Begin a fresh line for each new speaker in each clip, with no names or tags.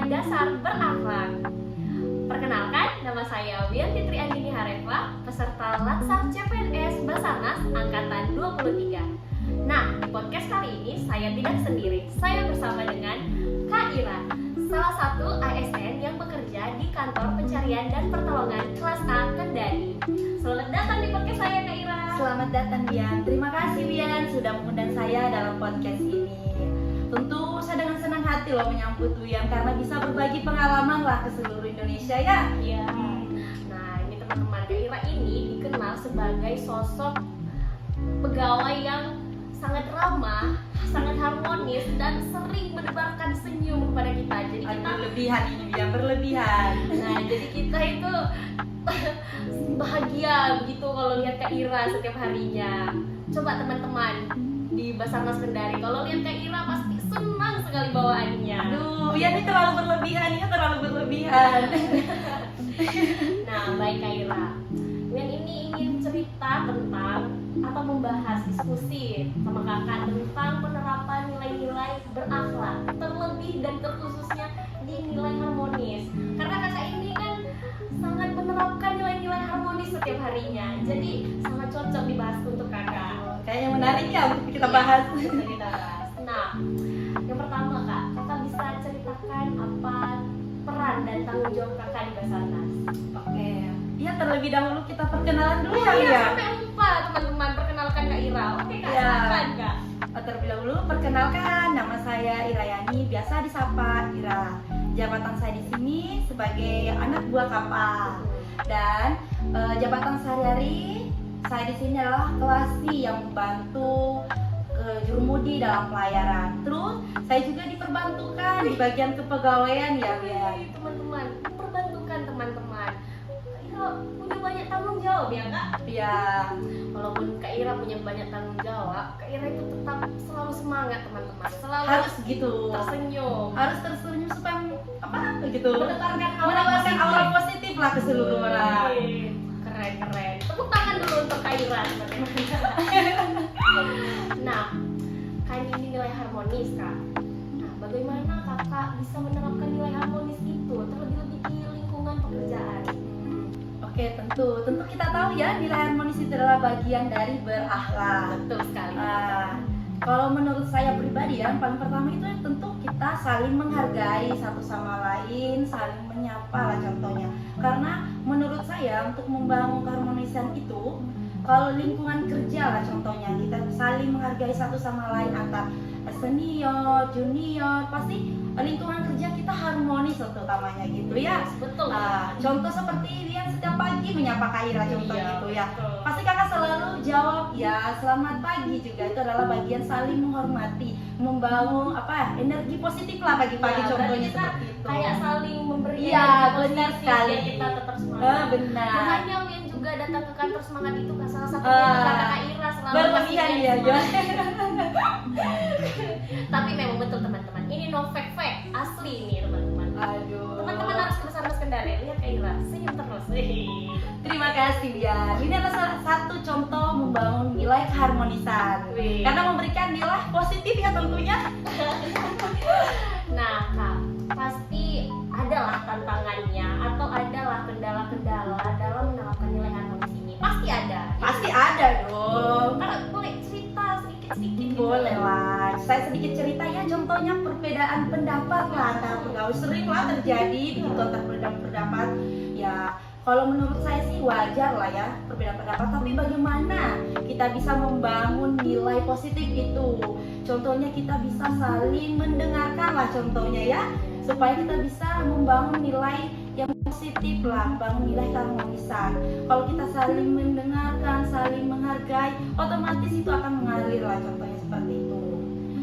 dasar berakhlak. Perkenalkan, nama saya Wianti Triandini Harefa, peserta Latsar CPNS Basarnas Angkatan 23. Nah, di podcast kali ini saya tidak sendiri. Saya bersama dengan Kak Ira, salah satu ASN yang bekerja di Kantor Pencarian dan Pertolongan Kelas A Kendari. Selamat datang di podcast saya, Kak Ira.
Selamat datang, Wian. Terima kasih, Wian, sudah mengundang saya dalam podcast ini. Tentu saya dengan senang hati loh menyambut Wian karena bisa berbagi pengalaman lah ke seluruh Indonesia ya.
Iya. Nah, ini teman-teman, Kak Ira ini dikenal sebagai sosok pegawai yang sangat ramah, sangat harmonis dan sering menebarkan senyum kepada kita. Jadi kita
Berlebihan ini, Wian, berlebihan.
Nah, jadi kita itu bahagia begitu kalau lihat Kak Ira setiap harinya. Coba teman-teman di Basarnas Kendari kalau lihat Kak Ira pasti senang sekali bawaannya.
Aduh, Wian ini terlalu berlebihan ya, terlalu berlebihan.
Nah, baik Kak Ira, Wian ini ingin cerita tentang atau membahas diskusi sama kakak tentang penerapan nilai-nilai berakhlak, terlebih dan terkhususnya di nilai harmonis. Karena kakak ini kan sangat menerapkan nilai-nilai harmonis setiap harinya, jadi sangat cocok dibahas untuk kakak.
Kayaknya menarik ya untuk kita
Iya,
bahas.
bisa kita bahas. Nah, yang pertama kak, kakak bisa ceritakan apa peran dan tanggung jawab kakak di Basarnas?
Oke. Ya, terlebih dahulu kita perkenalan dulu
Oh
ya,
iya,
Wian.
sampai lupa teman-teman, perkenalkan Kak Ira. Oke kak,
Iya.
silakan kak.
Terlebih dahulu perkenalkan, nama saya Irayani, biasa disapa Ira. Jabatan saya di sini sebagai anak buah kapal. Dan jabatan sehari-hari saya di sini adalah kelasi yang membantu jurumudi dalam pelayaran. Terus saya juga diperbantukan di bagian kepegawaian ya, Wian.
Teman-teman, perbantukan teman-teman. Kak Ira punya banyak tanggung jawab ya kak.
Ya,
Walaupun Kak Ira punya banyak tanggung jawab, Kak Ira itu tetap selalu semangat teman-teman. Selalu
harus gitu.
tersenyum.
Harus tersenyum supaya apa gitu.
Menebarkan aura
Menebarkan
positif.
aura positif lah ke seluruh orang.
Keren. Tepuk tangan dulu untuk Kak Ira, teman-teman. Nah, kan ini nilai harmonis kak. Nah, bagaimana kakak bisa menerapkan nilai harmonis itu terlebih-lebih di lingkungan pekerjaan?
Oke, tentu kita tahu ya nilai harmonis itu adalah bagian dari berakhlak.
Betul sekali.
Kalau menurut saya pribadi ya, paling pertama itu tentu kita saling menghargai satu sama lain, saling menyapa lah contohnya. Karena menurut saya untuk membangun keharmonisan itu, kalau lingkungan kerja lah contohnya, kita saling menghargai satu sama lain antar senior, junior, pasti lingkungan kerja kita harmonis utamanya gitu ya.
Betul.
Contoh seperti dia setiap pagi menyapa Kak Ira contoh
Iya,
gitu ya.
betul.
Pasti kakak selalu jawab ya selamat pagi juga, itu adalah bagian saling menghormati, membangun energi positif lah pagi-pagi
Ya,
contohnya
berarti kita
seperti itu.
kayak saling memberi
Iya,
energi
benar
positif
sekali.
biar kita tetap semangat.
Benar.
Makanya Wian juga datang ke kantor semangat itu kan salah satunya karena Kak Ira selalu
Berlebihan
kasih
ya,
Wian semangat. Tapi memang betul teman-teman, ini no fake asli ini teman-teman.
Aduh.
Teman-teman harus ke Basarnas Kendari, lihat Kak Ira senyum terus.
Terima kasih ya. Ini adalah salah satu contoh membangun nilai keharmonisan.
Wih.
Karena memberikan nilai positif ya tentunya.
Nah kak, pasti adalah tantangannya atau adalah kendala-kendala dalam menerapkan nilai harmonis ini. Pasti ada.
Pasti ada dong.
Kalau boleh cerita sedikit-sedikit gitu.
Boleh lah, saya sedikit cerita ya, contohnya perbedaan pendapat lah antara pegawai, sering lah terjadi begitu antar perbedaan pendapat. Ya, kalau menurut saya sih wajar lah ya perbedaan pendapat, tapi bagaimana kita bisa membangun nilai positif itu? Contohnya kita bisa saling mendengarkan lah contohnya ya, supaya kita bisa membangun nilai yang positif lah, membangun nilai keharmonisan. Kalau kita saling mendengarkan, saling menghargai, otomatis itu akan mengalir lah contohnya seperti itu.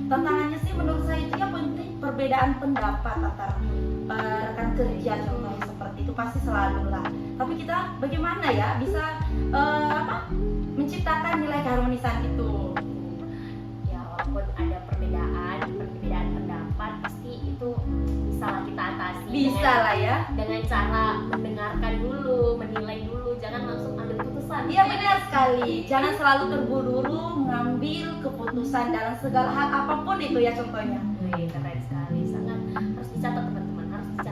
Tantangannya sih menurut saya itu ya penting perbedaan pendapat antar rekan kerja contohnya seperti itu pasti selalu lah. Tapi kita bagaimana ya bisa menciptakan nilai keharmonisan itu?
Ya walaupun ada perbedaan pendapat, pasti itu bisa lah kita atasi.
Bisa lah ya.
Dengan cara mendengarkan dulu, menilai dulu, jangan langsung ambil keputusan.
Iya benar sekali. Jangan selalu terburu-buru mengambil keputusan dalam segala hal apapun itu ya contohnya.
Wih, keren sekali. Sangat harus dicatat teman-teman, harus dicatat.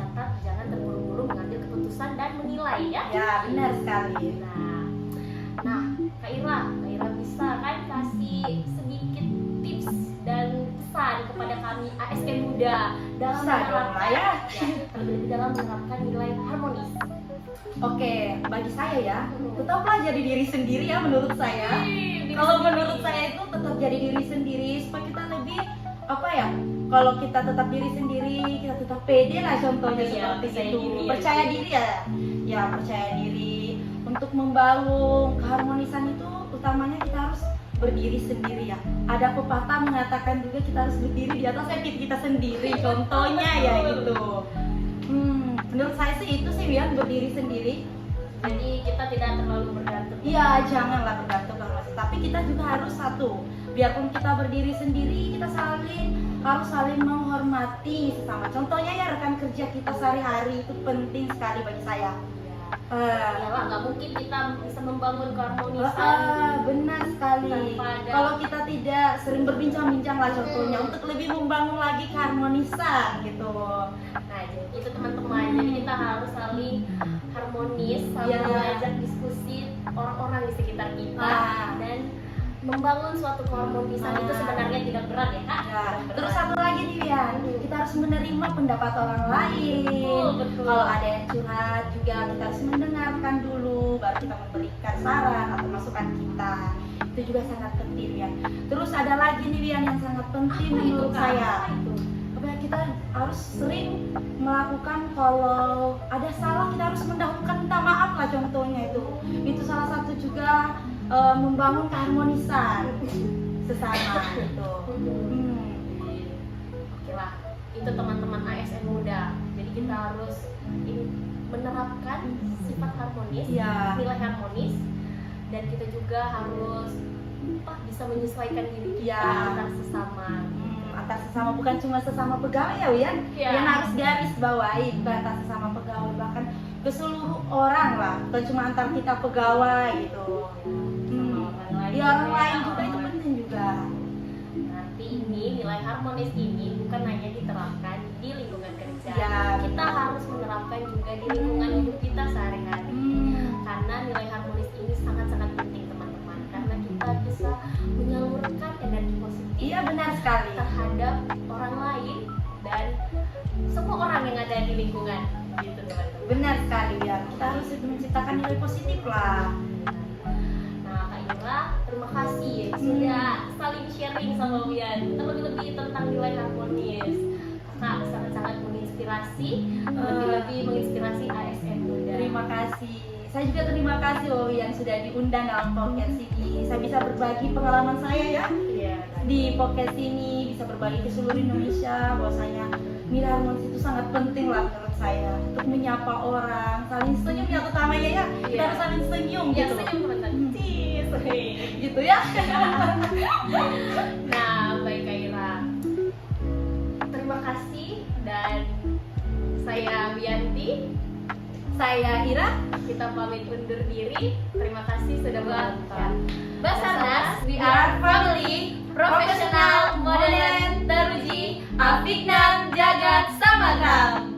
lain ya.
Ya, benar sekali.
Nah, Kak Ira bisa kan kasih sedikit tips dan pesan kepada kami ASN muda dalam
Bisa dong
menerapkan
lah ya.
terlebih dalam menerapkan nilai harmonis.
Oke, bagi saya ya, tetaplah jadi diri sendiri ya menurut saya. Kalau menurut saya itu tetap jadi diri sendiri supaya kita lebih apa ya? Kalau kita tetap diri sendiri, kita tetap pede lah contohnya
Iya,
seperti
percaya
itu.
diri ya.
Percaya diri ya. Ya, percaya diri untuk membangun keharmonisan itu utamanya kita harus berdiri sendiri ya. Ada pepatah mengatakan juga kita harus berdiri di atas kaki kita sendiri. Contohnya ya gitu. Menurut saya sih itu sih Wian, berdiri sendiri.
Jadi kita tidak terlalu bergantung.
Iya, janganlah bergantung sama tapi kita juga harus satu. Biarpun kita berdiri sendiri, kita harus saling menghormati sesama. Contohnya ya rekan kerja kita sehari-hari itu penting sekali bagi saya.
Iyalah, nggak mungkin kita bisa membangun keharmonisan.
Benar sekali.
Tanpa ada-
Kalau kita tidak sering berbincang-bincang lah contohnya untuk lebih membangun lagi keharmonisan gitu.
Nah, jadi itu teman-teman. Jadi kita harus saling harmonis, saling
Iya.
mengajak diskusi orang-orang di sekitar kita dan membangun suatu keharmonisan itu sebenarnya tidak berat ya Kak?
Ya, terus satu lagi nih Wian, kita harus menerima pendapat orang lain.
Betul.
Kalau ada yang curhat juga kita harus mendengarkan dulu, baru kita memberikan saran atau masukan kita. Itu juga sangat penting ya. Terus ada lagi nih Wian yang sangat penting menurut saya. Apa ya, kita harus sering melakukan kalau ada salah kita harus mendahulukan minta maaf lah contohnya itu. Itu salah satu juga membangun keharmonisan sesama gitu.
Oke lah, itu teman-teman ASN muda. Jadi kita harus menerapkan sifat harmonis,
Iya.
nilai harmonis, dan kita juga harus bisa menyesuaikan diri kita
Iya.
antar sesama.
Antar sesama bukan cuma sesama pegawai ya Wian.
Iya.
Yang harus garis bawahi bukan antar sesama pegawai, bahkan ke seluruh orang lah, bukan cuma antar kita pegawai gitu. Ya orang lain juga itu penting juga.
Nanti ini nilai harmonis ini bukan hanya diterapkan di lingkungan kerja,
Ya,
kita
benar.
harus menerapkan juga di lingkungan hidup kita sehari-hari. Karena nilai harmonis ini sangat-sangat penting teman-teman, karena kita bisa menyalurkan energi positif
Iya benar sekali.
terhadap orang lain dan semua orang yang ada di lingkungan gitu teman-teman.
Benar sekali ya. Kita harus menciptakan nilai positif lah.
Nah Kak Ira, terima kasih sudah saling sharing sama Wian terlebih-lebih tentang nilai harmonis. Kak sangat-sangat menginspirasi, lebih-lebih menginspirasi ASN muda.
Terima kasih. Saya juga terima kasih loh yang sudah diundang dalam podcast ini. Saya bisa berbagi pengalaman saya ya.
Iya.
Di podcast ini bisa berbagi ke seluruh Indonesia bahwasanya nilai harmonis itu sangat penting lah menurut saya untuk menyapa orang, saling senyum ya utamanya ya. Kita
Iya.
harus saling senyum
Ya,
gitu.
senyum teman-teman. Cheese.
Gitu ya.
Nah, baik Kak Ira. Terima kasih dan saya Wianti.
Saya Ira.
Kita pamit undur diri. Terima kasih sudah menonton. Basarnas, we are family, profesional, modern, teruji, Afiknam, Jagat, Samakam.